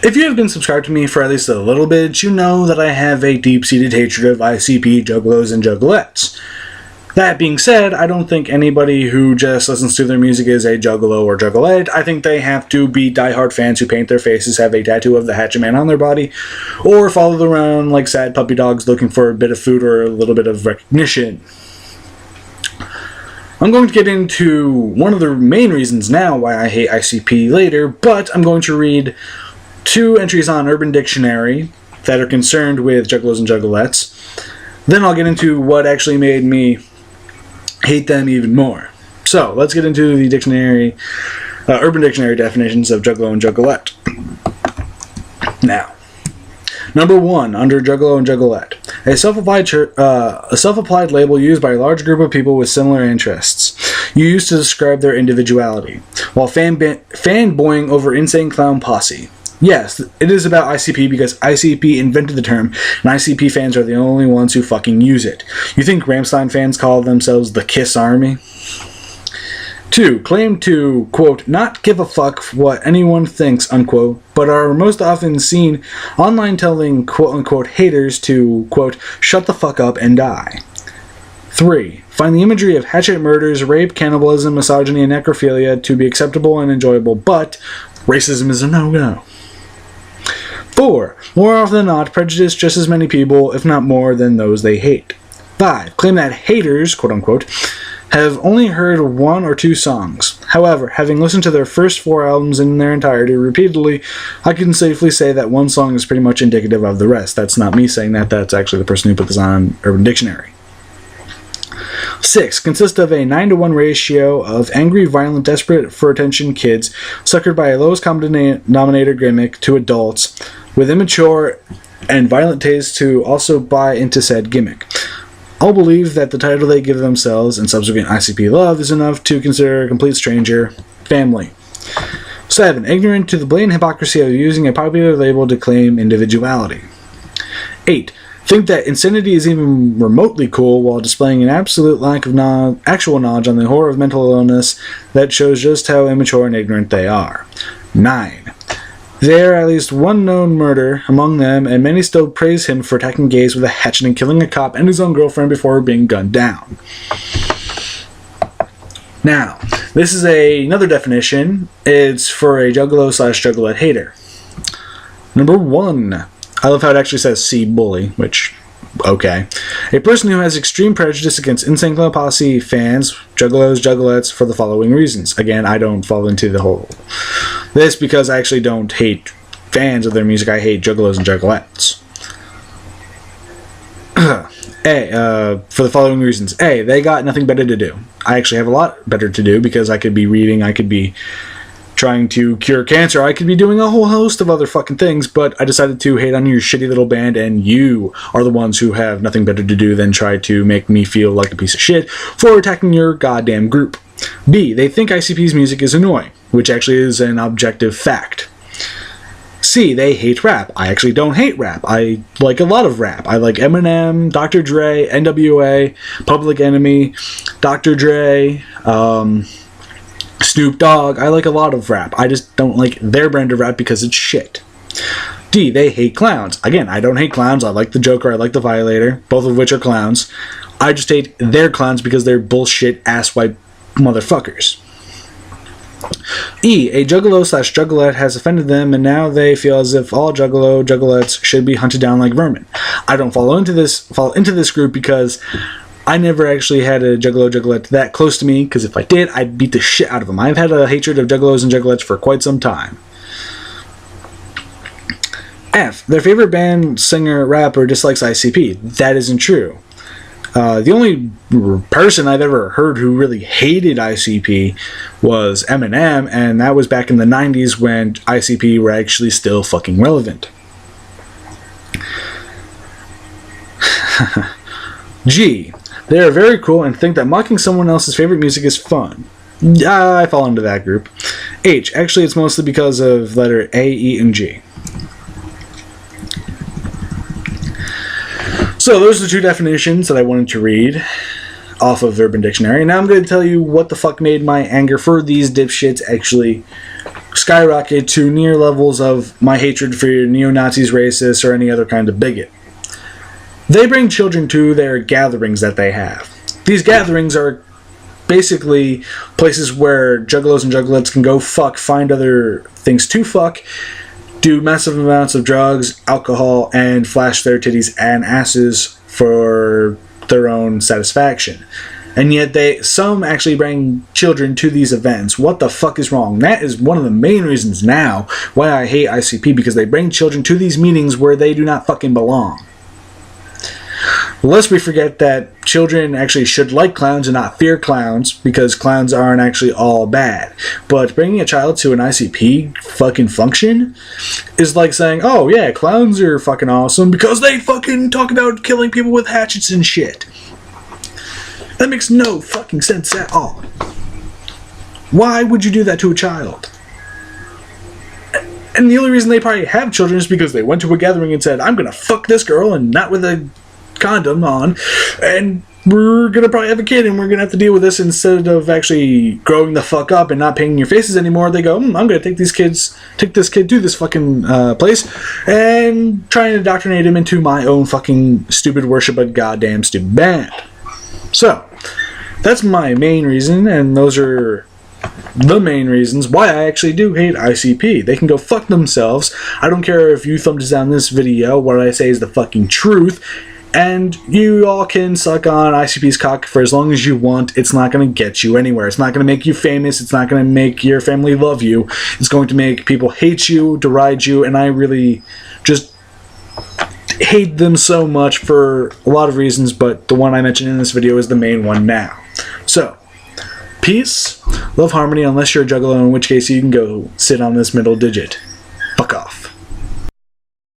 If you have been subscribed to me for at least a little bit, you know that I have a deep-seated hatred of ICP, Juggalos, and Juggalettes. That being said, I don't think anybody who just listens to their music is a Juggalo or Juggalette. I think they have to be diehard fans who paint their faces, have a tattoo of the Hatchet Man on their body, or follow around like sad puppy dogs looking for a bit of food or a little bit of recognition. I'm going to get into one of the main reasons now why I hate ICP later, but I'm going to read 2 entries on Urban Dictionary that are concerned with Juggalos and Juggalettes. Then I'll get into what actually made me hate them even more. So, let's get into the dictionary, Urban Dictionary definitions of Juggalo and Juggalette. Now, number 1, under Juggalo and Juggalette, a self-applied label used by a large group of people with similar interests, used to describe their individuality, while fanboying over Insane Clown Posse. Yes, it is about ICP because ICP invented the term, and ICP fans are the only ones who fucking use it. You think Rammstein fans call themselves the Kiss Army? 2. Claim to, quote, not give a fuck what anyone thinks, unquote, but are most often seen online telling, quote unquote, haters to, quote, shut the fuck up and die. 3. Find the imagery of hatchet murders, rape, cannibalism, misogyny, and necrophilia to be acceptable and enjoyable, but racism is a no-go. 4. More often than not, prejudice just as many people, if not more, than those they hate. 5. Claim that haters, quote-unquote, have only heard 1 or 2 songs. However, having listened to their first 4 albums in their entirety repeatedly, I can safely say that one song is pretty much indicative of the rest. That's not me saying that, that's actually the person who put this on Urban Dictionary. 6. Consists of a 9-to-1 ratio of angry, violent, desperate for attention kids suckered by a lowest common denominator gimmick to adults with immature and violent tastes to also buy into said gimmick. All believe that the title they give themselves and subsequent ICP love is enough to consider a complete stranger family. 7. Ignorant to the blatant hypocrisy of using a popular label to claim individuality. 8. Think that insanity is even remotely cool while displaying an absolute lack of actual knowledge on the horror of mental illness that shows just how immature and ignorant they are. 9. There are at least 1 known murder among them, and many still praise him for attacking gays with a hatchet and killing a cop and his own girlfriend before being gunned down. Now, this is another definition. It's for a Juggalo/Juggalette hater. Number 1. I love how it actually says "see bully," which, okay. A person who has extreme prejudice against Insane Clown Posse fans, Juggalos, Juggalettes, for the following reasons. Again, I don't fall into the whole this because I actually don't hate fans of their music. I hate Juggalos and Juggalettes. For the following reasons. A, they got nothing better to do. I actually have a lot better to do because I could be reading, I could be trying to cure cancer, I could be doing a whole host of other fucking things, but I decided to hate on your shitty little band, and you are the ones who have nothing better to do than try to make me feel like a piece of shit for attacking your goddamn group. B, they think ICP's music is annoying, which actually is an objective fact. C, they hate rap. I actually don't hate rap. I like a lot of rap. I like Eminem, Dr. Dre, NWA, Public Enemy, Dr. Dre, Snoop Dogg. I like a lot of rap. I just don't like their brand of rap because it's shit. D, they hate clowns. Again, I don't hate clowns. I like the Joker. I like the Violator, both of which are clowns. I just hate their clowns because they're bullshit asswipe motherfuckers. E, a Juggalo/Juggalette has offended them, and now they feel as if all Juggalettes should be hunted down like vermin. I don't fall into this group because I never actually had a Juggalette that close to me, because if I did, I'd beat the shit out of them. I've had a hatred of Juggalos and Juggalettes for quite some time. F, their favorite band, singer, rapper dislikes ICP. That isn't true. The only person I've ever heard who really hated ICP was Eminem, and that was back in the 90s when ICP were actually still fucking relevant. G, they are very cool and think that mocking someone else's favorite music is fun. I fall into that group. H, actually it's mostly because of letter A, E, and G. So those are the 2 definitions that I wanted to read off of Urban Dictionary. Now I'm going to tell you what the fuck made my anger for these dipshits actually skyrocket to near levels of my hatred for neo-Nazis, racists, or any other kind of bigot. They bring children to their gatherings that they have. These gatherings are basically places where juggalos and juggalettes can go fuck, find other things to fuck, do massive amounts of drugs, alcohol, and flash their titties and asses for their own satisfaction. And yet some actually bring children to these events. What the fuck is wrong? That is one of the main reasons now why I hate ICP, because they bring children to these meetings where they do not fucking belong. Lest we forget that children actually should like clowns and not fear clowns, because clowns aren't actually all bad. But bringing a child to an ICP fucking function is like saying, oh yeah, clowns are fucking awesome because they fucking talk about killing people with hatchets and shit. That makes no fucking sense at all. Why would you do that to a child? And the only reason they probably have children is because they went to a gathering and said, I'm gonna fuck this girl and not with a condom on, and we're gonna probably have a kid and we're gonna have to deal with this. Instead of actually growing the fuck up and not painting your faces anymore, they go, I'm gonna take this kid to this fucking place and try and indoctrinate him into my own fucking stupid worship of goddamn stupid band. So that's my main reason, and those are the main reasons why I actually do hate ICP. They can go fuck themselves. I don't care if you thumbs down this video. What I say is the fucking truth. And you all can suck on ICP's cock for as long as you want. It's not going to get you anywhere. It's not going to make you famous. It's not going to make your family love you. It's going to make people hate you, deride you, and I really just hate them so much for a lot of reasons, but the one I mentioned in this video is the main one now. So, peace, love, harmony, unless you're a juggalo, in which case you can go sit on this middle digit.